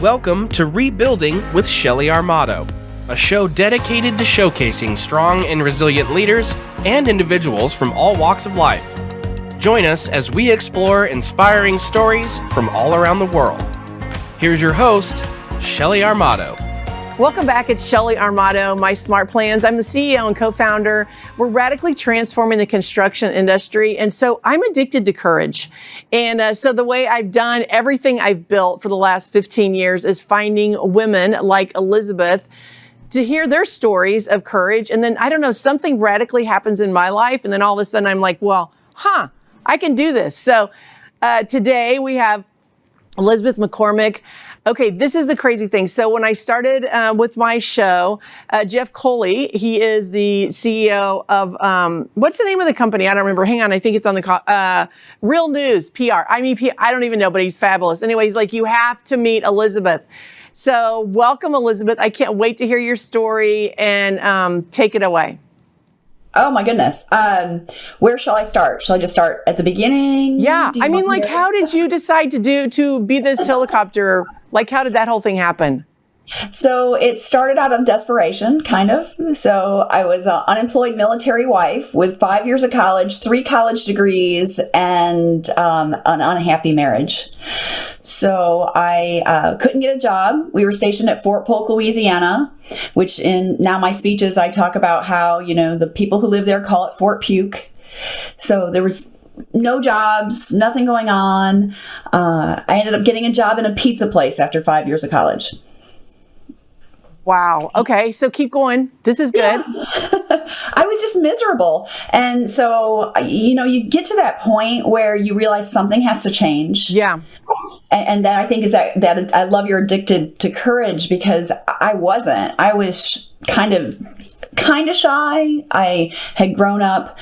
Welcome to Rebuilding with Shelley Armato, a show dedicated to showcasing strong and resilient leaders and individuals from all walks of life. Join us as we explore inspiring stories from all around the world. Here's your host, Shelley Armato. Welcome back. It's Shelley Armato, MySmartPlans. I'm the CEO and co-founder. We're radically transforming the construction industry. And so I'm addicted to courage. And so the way I've done everything I've built for the last 15 years is finding women like Elizabeth to hear their stories of courage. And then, I don't know, something radically happens in my life. And then all of a sudden I'm like, well, I can do this. So today we have Elizabeth McCormick. Okay, this is the crazy thing. So when I started with my show, Jeff Coley, he is the CEO of, what's the name of the company? I don't remember. Hang on, I think it's on the Real News, PR. I don't even know, but he's fabulous. Anyway, he's like, you have to meet Elizabeth. So welcome, Elizabeth. I can't wait to hear your story and take it away. Oh my goodness. Where shall I start? Shall I just start at the beginning? Yeah. I mean, like, how did you decide to be this helicopter? Like, how did that whole thing happen? So it started out of desperation, kind of. So I was an unemployed military wife with 5 years of college, 3 college degrees, and an unhappy marriage. So I couldn't get a job. We were stationed at Fort Polk, Louisiana, which in now my speeches, I talk about how, the people who live there call it Fort Puke. So there was no jobs, nothing going on. I ended up getting a job in a pizza place after 5 years of college. Wow. Okay. So keep going. This is good. Yeah. I was just miserable. And so, you get to that point where you realize something has to change. Yeah. And that I think is that I love you're addicted to courage, because I wasn't. I was kind of shy. I had grown up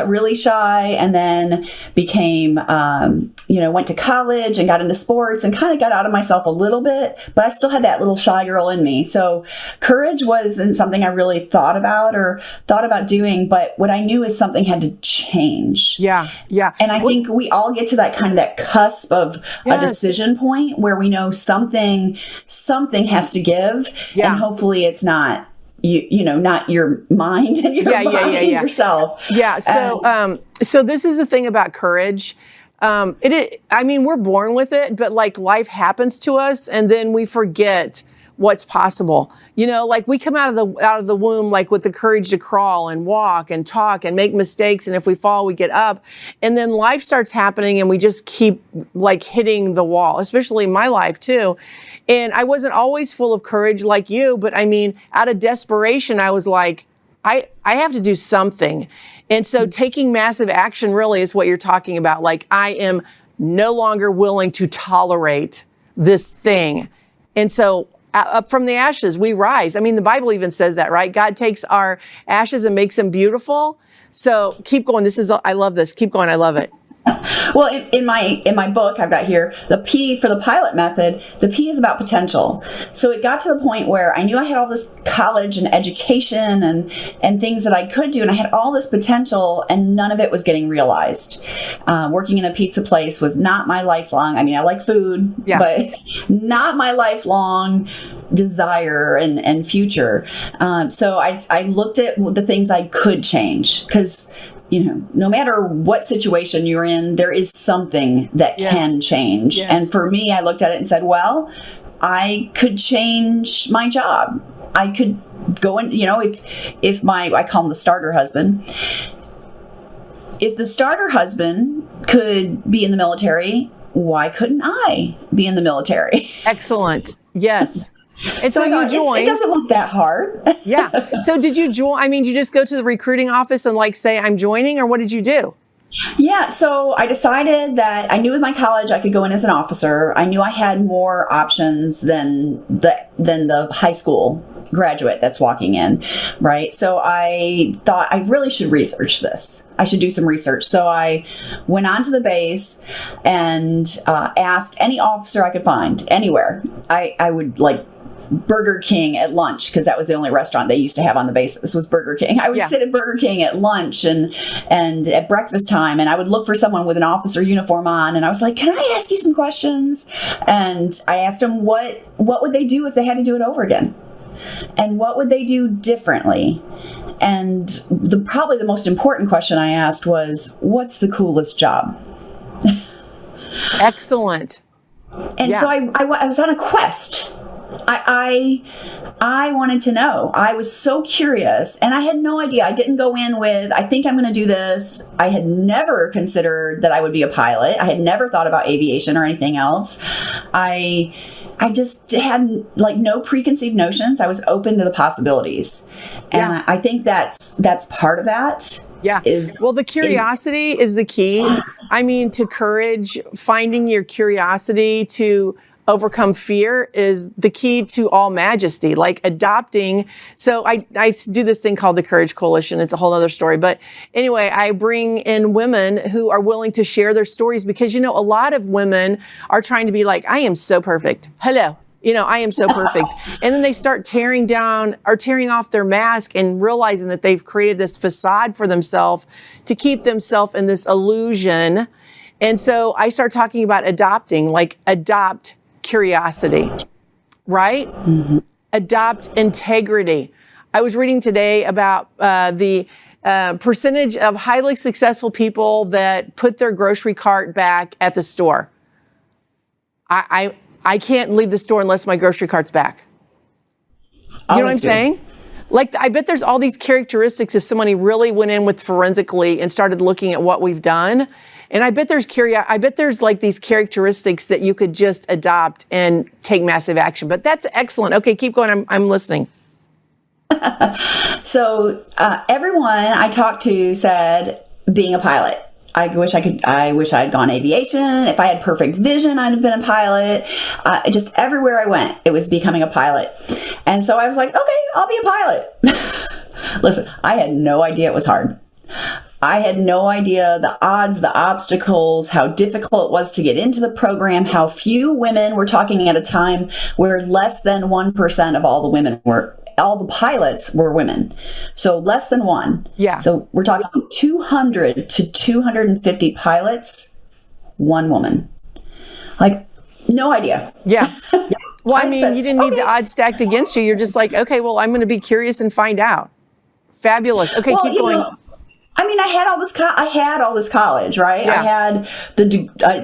really shy, and then became, went to college and got into sports and kind of got out of myself a little bit, but I still had that little shy girl in me. So courage wasn't something I really thought about doing, but what I knew is something had to change. Yeah. Yeah. And I think we all get to that cusp of a decision point where we know something has to give. Yeah. And hopefully it's not, not your mind and your body yourself. Yeah. So this is the thing about courage. We're born with it, but like life happens to us and then we forget what's possible. Like we come out of the womb, like with the courage to crawl and walk and talk and make mistakes. And if we fall, we get up, and then life starts happening and we just keep like hitting the wall, especially in my life too. And I wasn't always full of courage like you, but out of desperation, I was like, I have to do something. And so taking massive action really is what you're talking about. Like, I am no longer willing to tolerate this thing. And so up from the ashes, we rise. The Bible even says that, right? God takes our ashes and makes them beautiful. So keep going. I love this. Keep going. I love it. Well, in my book, I've got here the P for the pilot method. The P is about potential. So it got to the point where I knew I had all this college and education and things that I could do, and I had all this potential, and none of it was getting realized. Working in a pizza place was not my lifelong. I like food, but not my lifelong desire and future. So I looked at the things I could change, because no matter what situation you're in, there is something that can change. Yes. And for me, I looked at it and said, well, I could change my job. I could go in, if I call him the starter husband. If the starter husband could be in the military, why couldn't I be in the military? Excellent. Yes. And so you joined. It doesn't look that hard. Yeah. So did you join? Did you just go to the recruiting office and say, I'm joining, or what did you do? Yeah. So I decided that I knew with my college I could go in as an officer. I knew I had more options than the high school graduate that's walking in, right? So I thought I really should research this. I should do some research. So I went onto the base and asked any officer I could find anywhere. I would Burger King at lunch, because that was the only restaurant they used to have on the basis was Burger King. I would sit at Burger King at lunch and at breakfast time, and I would look for someone with an officer uniform on, and I was like, can I ask you some questions? And I asked them what would they do if they had to do it over again? And what would they do differently? And probably the most important question I asked was, what's the coolest job? Excellent. And so I was on a quest. I wanted to know. I was so curious, and I had no idea. I didn't go in with, I think I'm going to do this. I had never considered that I would be a pilot. I had never thought about aviation or anything else. I just had like no preconceived notions. I was open to the possibilities. And I think that's part of that. Yeah. Well, the curiosity is the key. I mean, to courage, finding your curiosity to overcome fear is the key to all majesty, like adopting. So I do this thing called the Courage Coalition. It's a whole other story. But anyway, I bring in women who are willing to share their stories because, a lot of women are trying to be like, I am so perfect. Hello. I am so perfect. And then they start tearing off their mask and realizing that they've created this facade for themselves to keep themselves in this illusion. And so I start talking about adopt curiosity, right? Mm-hmm. Adopt integrity. I was reading today about the percentage of highly successful people that put their grocery cart back at the store. I can't leave the store unless my grocery cart's back. You know what I'm saying? Like, I bet there's all these characteristics if somebody really went in with forensically and started looking at what we've done. And I bet there's like these characteristics that you could just adopt and take massive action. But that's excellent. Okay, keep going. I'm listening. So everyone I talked to said being a pilot. I wish I had gone aviation. If I had perfect vision, I'd have been a pilot. Just everywhere I went, it was becoming a pilot. And so I was like, okay, I'll be a pilot. Listen, I had no idea it was hard. I had no idea the odds, the obstacles, how difficult it was to get into the program, how few women were talking at a time where less than 1% of all the pilots were women. So less than 1. Yeah. So we're talking 200 to 250 pilots, 1 woman. Like, no idea. Yeah. Well, I mean, you didn't need the odds stacked against you. You're just like, okay, well, I'm going to be curious and find out. Fabulous. Okay, keep going. I had all this college, right? Yeah.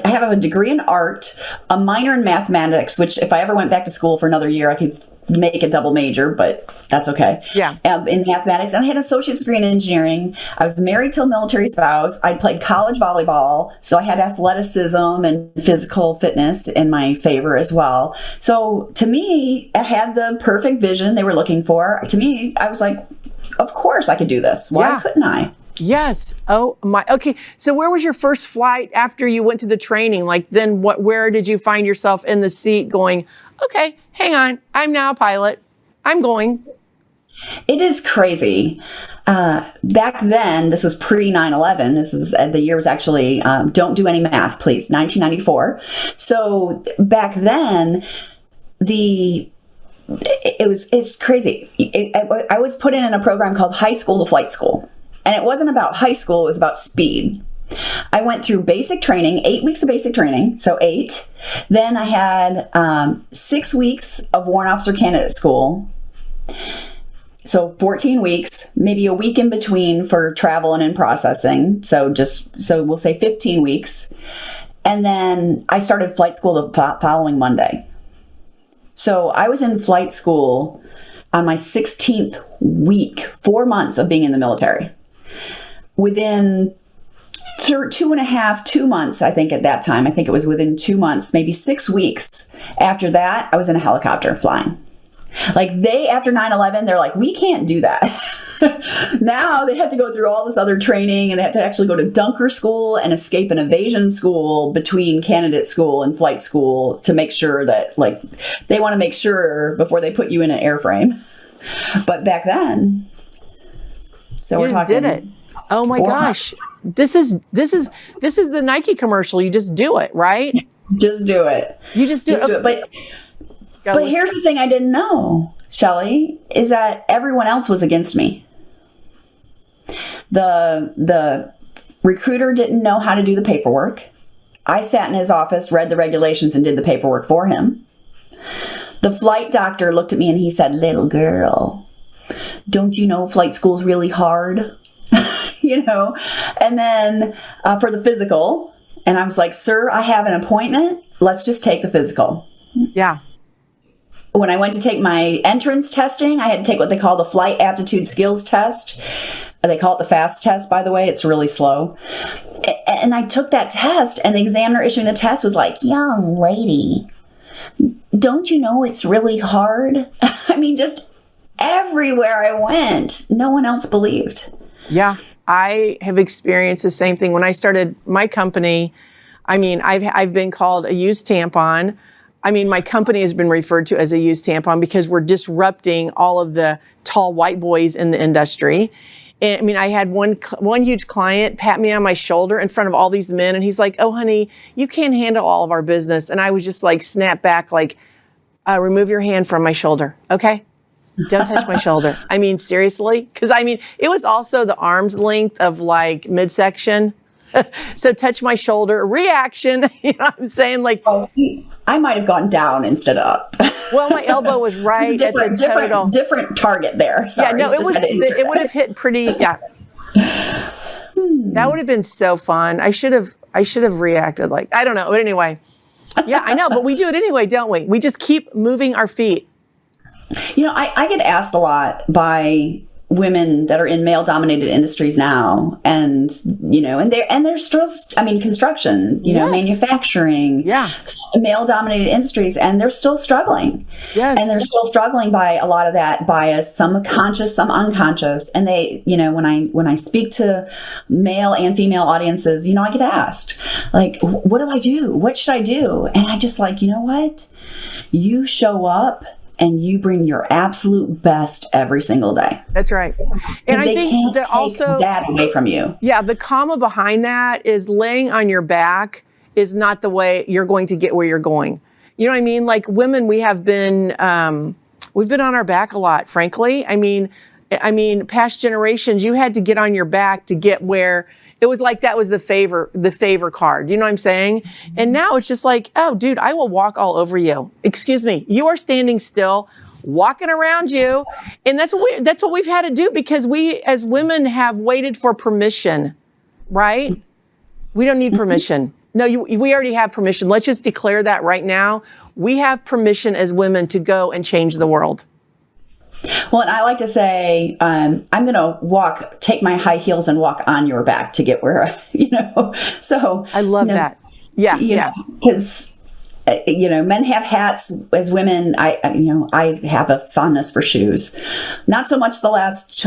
I have a degree in art, a minor in mathematics, which if I ever went back to school for another year, I could make a double major, but that's okay. Yeah. In mathematics. And I had an associate's degree in engineering. I was married to a military spouse. I played college volleyball. So I had athleticism and physical fitness in my favor as well. So to me, I had the perfect vision they were looking for. To me, I was like, of course I could do this. Why couldn't I? Yes. Oh my. Okay. So where was your first flight after you went to the training? Like then where did you find yourself in the seat going, okay, hang on. I'm now a pilot. I'm going. It is crazy. Back then, this was pre 9/11. This is the year was actually, don't do any math, please. 1994. So back then it's crazy. I was put in a program called High School to Flight School. And it wasn't about high school, it was about speed. I went through basic training, 8 weeks of basic training, so 8. Then I had 6 weeks of warrant officer candidate school. So 14 weeks, maybe a week in between for travel and in processing. So we'll say 15 weeks. And then I started flight school the following Monday. So I was in flight school on my 16th week, 4 months of being in the military. Within 2 months, I think at that time, I think it was within 2 months, maybe 6 weeks after that, I was in a helicopter flying. Like after 9/11, they're like, we can't do that. Now they have to go through all this other training and they have to actually go to Dunker school and escape and evasion school between candidate school and flight school to make sure that they want to make sure before they put you in an airframe. But back then, so you just did it. Oh my gosh. This is the Nike commercial. You just do it, right? Just do it. You just do it. But But here's the thing I didn't know, Shelley, is that everyone else was against me. The recruiter didn't know how to do the paperwork. I sat in his office, read the regulations, and did the paperwork for him. The flight doctor looked at me and he said, "Little girl, don't you know flight school's really hard?" And then for the physical, and I was like, "Sir, I have an appointment. Let's just take the physical." Yeah. When I went to take my entrance testing, I had to take what they call the flight aptitude skills test. They call it the FAST test, by the way. It's really slow. And I took that test, and the examiner issuing the test was like, "Young lady, don't you know it's really hard?" I mean, just everywhere I went, no one else believed. Yeah, I have experienced the same thing. When I started my company, I mean, I've been called a used tampon. I mean, my company has been referred to as a used tampon because we're disrupting all of the tall white boys in the industry. And I mean, I had one huge client pat me on my shoulder in front of all these men, and he's like, "Oh, honey, you can't handle all of our business." And I was just like, snap back, like, remove your hand from my shoulder, okay? Don't touch my shoulder. I mean, seriously? Because I mean, it was also the arm's length of like midsection. So touch my shoulder, reaction. You know what I'm saying? Like, I might have gone down instead of up. Well, my elbow was right at the total. Different target there. Sorry, yeah, no, it would have hit pretty. Yeah, that would have been so fun. I should have reacted like, I don't know. But anyway, yeah, I know. But we do it anyway, don't we? We just keep moving our feet. I get asked a lot by women that are in male-dominated industries now, and they're still, construction, Yes. manufacturing, male-dominated industries, and they're still struggling. Yes. And they're still struggling by a lot of that bias, some conscious, some unconscious. And they, when I speak to male and female audiences, I get asked, like, what do I do? What should I do? And I just like, you know what? You show up and you bring your absolute best every single day. That's right. And I they think can't that take also that away from you. Yeah, the comma behind that is laying on your back is not the way you're going to get where you're going. You know what I mean? Like women, we've been on our back a lot, frankly. I mean, past generations, you had to get on your back to get where it was like that was the favor card. You know what I'm saying? And now it's just like, oh, dude, I will walk all over you. Excuse me. You are standing still, walking around you. And that's what we've had to do because we as women have waited for permission, right? We don't need permission. No, we already have permission. Let's just declare that right now. We have permission as women to go and change the world. Well, and I like to say, I'm going to take my high heels and walk on your back to get where, so. I love that. Yeah. Because, men have hats. As women, I have a fondness for shoes. Not so much the last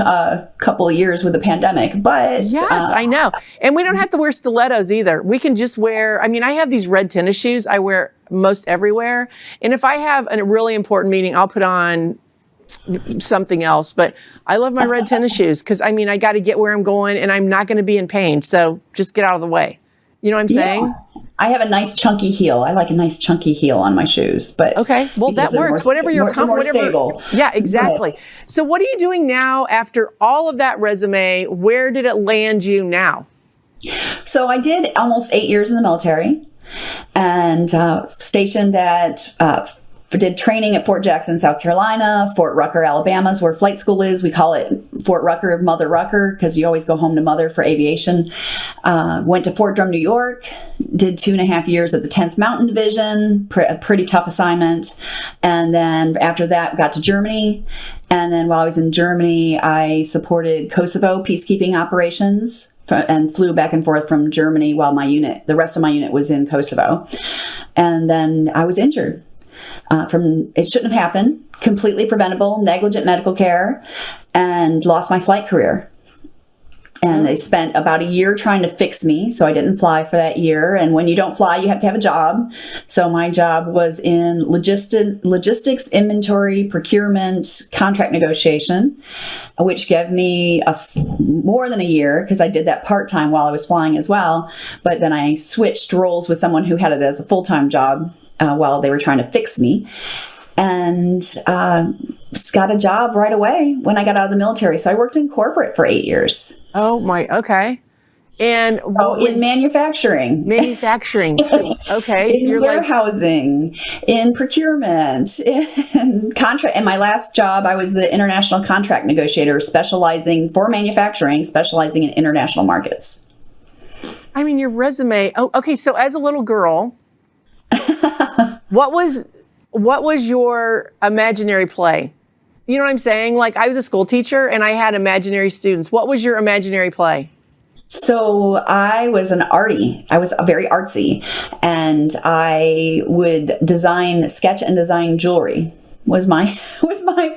couple of years with the pandemic, but. Yes, I know. And we don't have to wear stilettos either. We can just wear, I have these red tennis shoes I wear most everywhere. And if I have a really important meeting, I'll put on something else, but I love my red tennis shoes because I got to get where I'm going and I'm not going to be in pain. So just get out of the way. You know what I'm saying? I have a nice chunky heel. I like a nice chunky heel on my shoes, but okay. Well, that works. Whatever you're more stable. Yeah, exactly. So what are you doing now after all of that resume? Where did it land you now? So I did almost 8 years in the military and stationed at did training at Fort Jackson, South Carolina, Fort Rucker, Alabama is where flight school is. We call it Fort Rucker, Mother Rucker, because you always go home to Mother for aviation. Went to Fort Drum, New York, did 2.5 years at the 10th Mountain Division, a pretty tough assignment. And then after that, got to Germany. And then while I was in Germany, I supported Kosovo peacekeeping operations and flew back and forth from Germany while the rest of my unit was in Kosovo. And then I was injured. It shouldn't have happened, completely preventable, negligent medical care, and lost my flight career. And they spent about a year trying to fix me, so I didn't fly for that year. And when you don't fly, you have to have a job. So my job was in logistics, inventory, procurement, contract negotiation, which gave me more than a year because I did that part-time while I was flying as well. But then I switched roles with someone who had it as a full-time job while they were trying to fix me. and got a job right away when I got out of the military. So I worked in corporate for 8 years. Oh my, okay. And in manufacturing. Manufacturing. Okay. In warehousing, in procurement, in contract. And my last job, I was the international contract negotiator, specializing for manufacturing, specializing in international markets. I mean, your resume. Oh, okay. So as a little girl, what was your imaginary play? You know what I'm saying? Like, I was a school teacher and I had imaginary students. What was your imaginary play? So I was an arty. I was very artsy, and I would sketch and design jewelry was my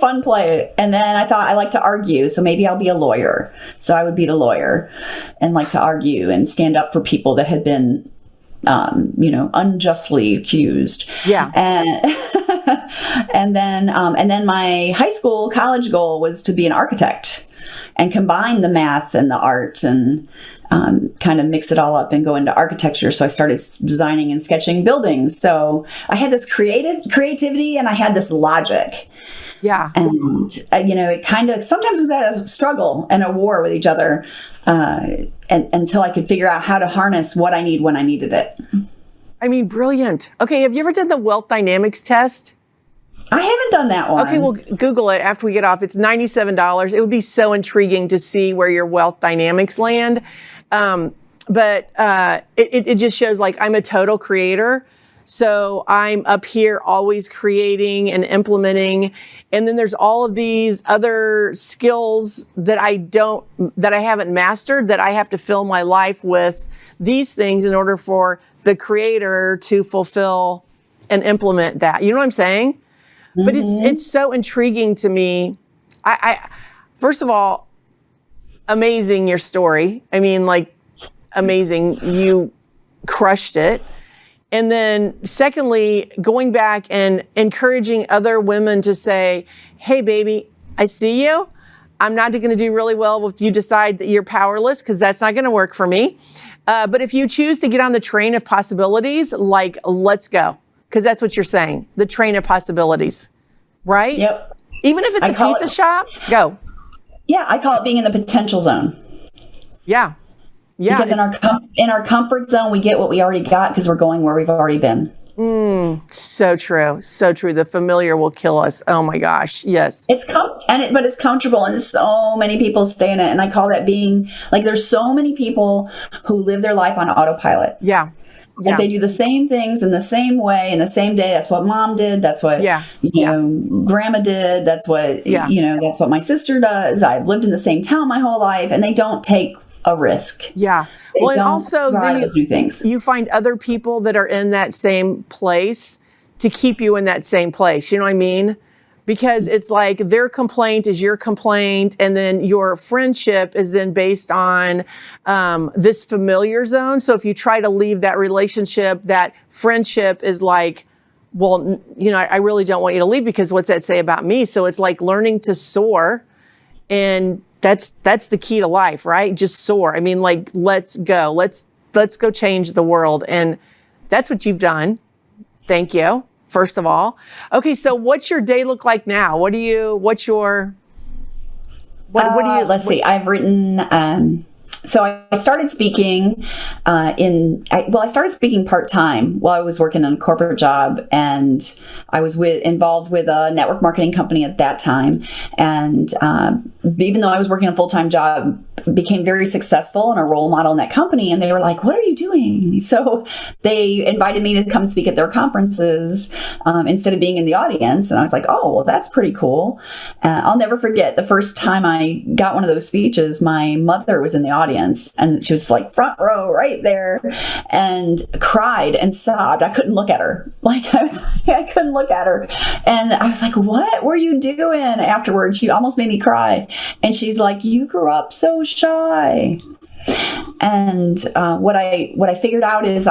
fun play. And then I thought I like to argue, so maybe I'll be a lawyer. So I would be the lawyer and like to argue and stand up for people that had been, unjustly accused. Yeah. And then my high school, college goal was to be an architect and combine the math and the art and kind of mix it all up and go into architecture. So I started designing and sketching buildings. So I had this creativity and I had this logic. Yeah. And, it kind of sometimes was at a struggle and a war with each other until I could figure out how to harness what I need when I needed it. I mean, brilliant. Okay. Have you ever done the wealth dynamics test? I haven't done that one. Okay, well, Google it after we get off. It's $97. It would be so intriguing to see where your wealth dynamics land. But it just shows like I'm a total creator. So I'm up here always creating and implementing. And then there's all of these other skills that I haven't mastered, that I have to fill my life with these things in order for the creator to fulfill and implement that. You know what I'm saying? But it's so intriguing to me. I first of all, amazing your story. I mean, like, amazing. You crushed it. And then secondly, going back and encouraging other women to say, hey, baby, I see you. I'm not going to do really well if you decide that you're powerless, because that's not going to work for me. But if you choose to get on the train of possibilities, like, let's go. Because that's what you're saying, the train of possibilities, right? Yep. Even if it's a pizza shop, go. Yeah, I call it being in the potential zone. Yeah. Yeah. Because in our comfort zone, we get what we already got because we're going where we've already been. So true. So true. The familiar will kill us. Oh my gosh. Yes. But it's comfortable, and so many people stay in it. And I call that being like, there's so many people who live their life on autopilot. Yeah. Like they do the same things in the same way, in the same day. That's what mom did. That's what, grandma did. That's what, that's what my sister does. I've lived in the same town my whole life, and they don't take a risk. Yeah. They well, and also try those new things. You find other people that are in that same place to keep you in that same place. You know what I mean? Because it's like their complaint is your complaint, and then your friendship is then based on this familiar zone. So if you try to leave that relationship, that friendship is like, well, I really don't want you to leave, because what's that say about me? So it's like learning to soar, and that's the key to life, right? Just soar. I mean, like, let's go. Let's go change the world. And that's what you've done. Thank you. First of all. Okay, so what's your day look like now? What do you, let's see, I've written, so I started speaking I started speaking part-time while I was working on a corporate job, and I was involved with a network marketing company at that time. And even though I was working a full-time job, became very successful and a role model in that company. And they were like, what are you doing? So they invited me to come speak at their conferences instead of being in the audience. And I was like, oh, well, that's pretty cool. I'll never forget the first time I got one of those speeches. My mother was in the audience, and she was like front row right there, and cried and sobbed. I couldn't look at her. I couldn't look at her. And I was like, what were you doing afterwards? She almost made me cry. And she's like, you grew up so shy. And what I figured out is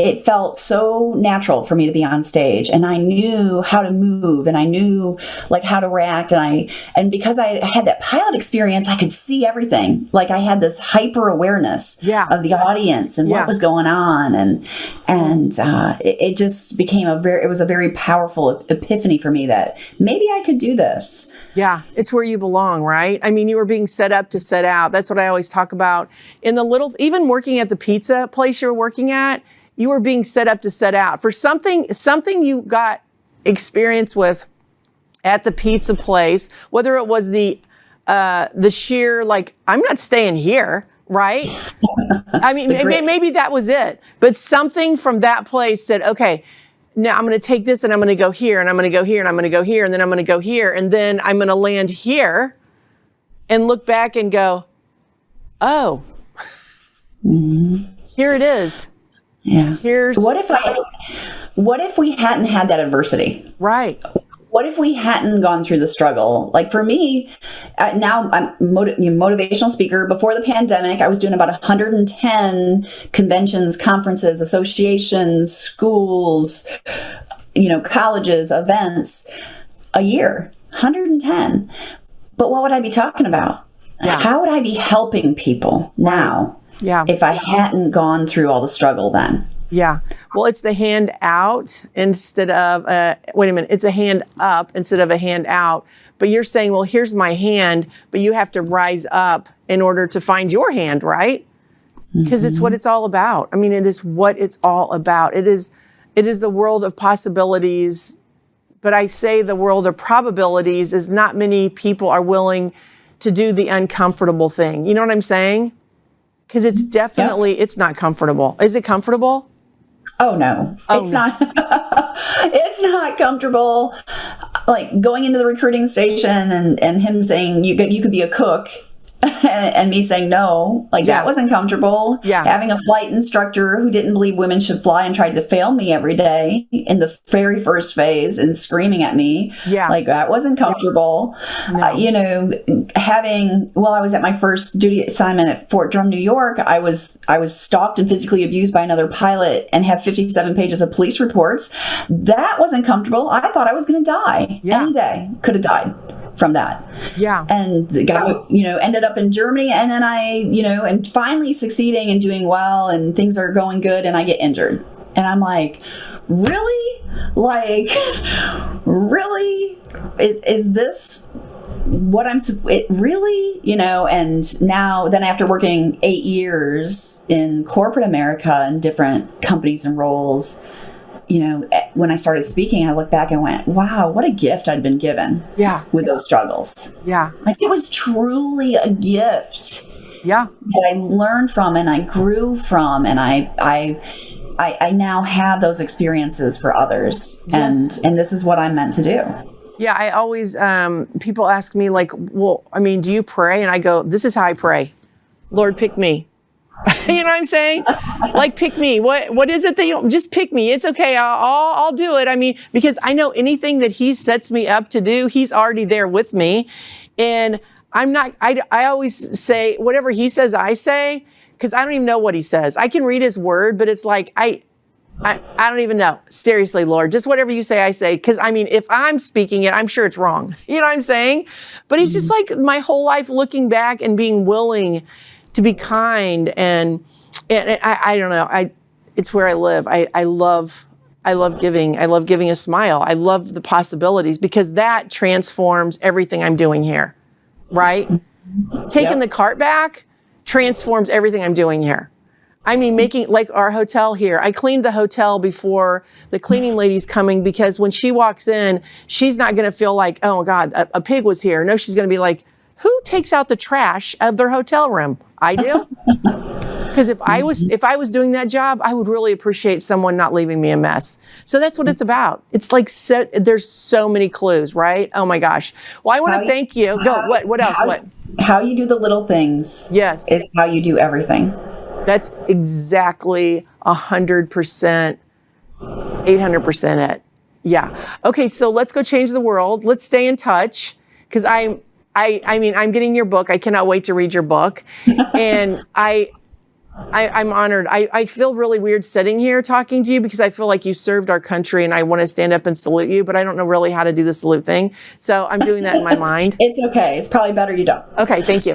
it felt so natural for me to be on stage, and I knew how to move, and I knew like how to react, and because I had that pilot experience, I could see everything. Like I had this hyper awareness of the audience and what was going on, and it just became a very powerful epiphany for me that maybe I could do this. Yeah, it's where you belong, right? I mean, you were being set up to set out. That's what I always talk about. In the little, even working at the pizza place you were working at, you were being set up to set out for something you got experience with at the pizza place, whether it was the sheer, like, I'm not staying here, right? I mean, maybe that was it. But something from that place said, okay, now I'm going to take this and I'm going to go here and I'm going to go here and I'm going to go here and then I'm going to go here and then I'm going to land here and look back and go, oh, here it is. Yeah. What if we hadn't had that adversity? Right. What if we hadn't gone through the struggle? Like for me, now I'm a motivational speaker. Before the pandemic, I was doing about 110 conventions, conferences, associations, schools, colleges, events a year, 110. But what would I be talking about? Yeah. How would I be helping people now if I hadn't gone through all the struggle then? Yeah. Well, it's the hand out instead of, it's a hand up instead of a hand out. But you're saying, well, here's my hand, but you have to rise up in order to find your hand, right? Because it's what it's all about. I mean, it is what it's all about. It is the world of possibilities. But I say the world of probabilities is not many people are willing to do the uncomfortable thing. You know what I'm saying? Because it's definitely, it's not comfortable. Is it comfortable? Oh, no, it's not. It's not comfortable. Like going into the recruiting station and him saying you could be a cook and me saying no, that wasn't comfortable. Yeah. Having a flight instructor who didn't believe women should fly and tried to fail me every day in the very first phase and screaming at me. Yeah. That wasn't comfortable. No. I was at my first duty assignment at Fort Drum, New York. I was stalked and physically abused by another pilot and have 57 pages of police reports. That wasn't comfortable. I thought I was going to die any day. Could have died from that. Yeah. And the guy, ended up in Germany, and then I, am finally succeeding and doing well and things are going good and I get injured. And I'm like, really? Really? Is this what really? And now then after working 8 years in corporate America in different companies and roles, when I started speaking, I looked back and went, wow, what a gift I'd been given with those struggles. Yeah. It was truly a gift that I learned from and I grew from. And I now have those experiences for others. Yes. And this is what I'm meant to do. Yeah. I always, people ask me do you pray? And I go, this is how I pray. Lord, pick me. You know what I'm saying? Pick me. What is it that you just pick me? It's okay. I'll do it. I mean, because I know anything that he sets me up to do, he's already there with me. And I always say whatever he says, I say, because I don't even know what he says. I can read his word, but it's like, I don't even know. Seriously, Lord, just whatever you say, I say. Because if I'm speaking it, I'm sure it's wrong. You know what I'm saying? But it's just like my whole life looking back and being willing to be kind and I don't know. It's where I live. I love giving. I love giving a smile. I love the possibilities because that transforms everything I'm doing here, right? Taking the cart back transforms everything I'm doing here. I mean, making our hotel here. I cleaned the hotel before the cleaning lady's coming because when she walks in, she's not going to feel like, oh God, a pig was here. No, she's going to be like, who takes out the trash of their hotel room? I do. Because if I was doing that job, I would really appreciate someone not leaving me a mess. So that's what it's about. It's there's so many clues, right? Oh my gosh. Well, I want to thank you. Go. What else? How you do the little things. Yes. Is how you do everything. That's exactly 100%, 800% it. Yeah. Okay. So let's go change the world. Let's stay in touch. Because I'm getting your book. I cannot wait to read your book. And I'm honored. I feel really weird sitting here talking to you because I feel like you served our country and I want to stand up and salute you, but I don't know really how to do the salute thing. So I'm doing that in my mind. It's okay. It's probably better you don't. Okay, thank you.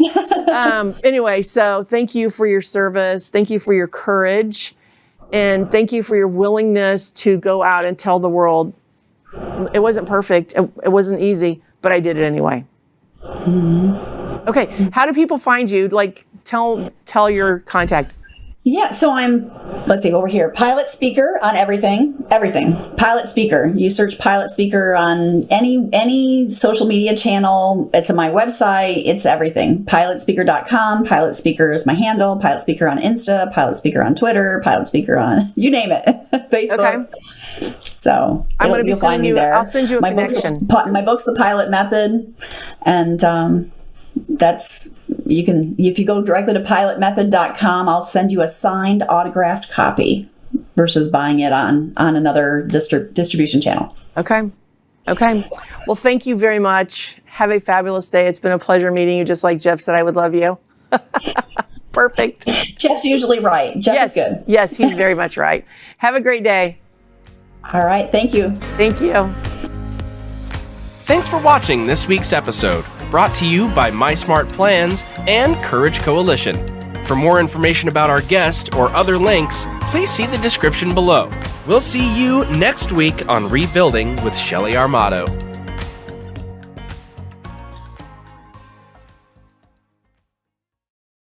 Anyway, so thank you for your service. Thank you for your courage. And thank you for your willingness to go out and tell the world. It wasn't perfect. It wasn't easy, but I did it anyway. Mm-hmm. Okay, how do people find you? Like, tell your contact. Yeah, so let's see, over here, Pilot Speaker on everything. Pilot Speaker. You search Pilot Speaker on any social media channel. It's on my website. It's everything. Pilotspeaker.com. Pilot Speaker is my handle. Pilot Speaker on Insta. Pilot Speaker on Twitter. Pilot Speaker on, you name it, Facebook. Okay. So you'll find me there. I'll send you a connection. My book's The Pilot Method. And if you go directly to pilotmethod.com, I'll send you a signed autographed copy versus buying it on another distribution channel. Okay. Well, thank you very much. Have a fabulous day. It's been a pleasure meeting you. Just like Jeff said, I would love you. Perfect. Jeff's usually right. Jeff is good. Yes, he's very much right. Have a great day. All right. Thank you. Thank you. Thanks for watching this week's episode, brought to you by MySmartPlans and Courage Coalition. For more information about our guest or other links, please see the description below. We'll see you next week on Rebuilding with Shelley Armato.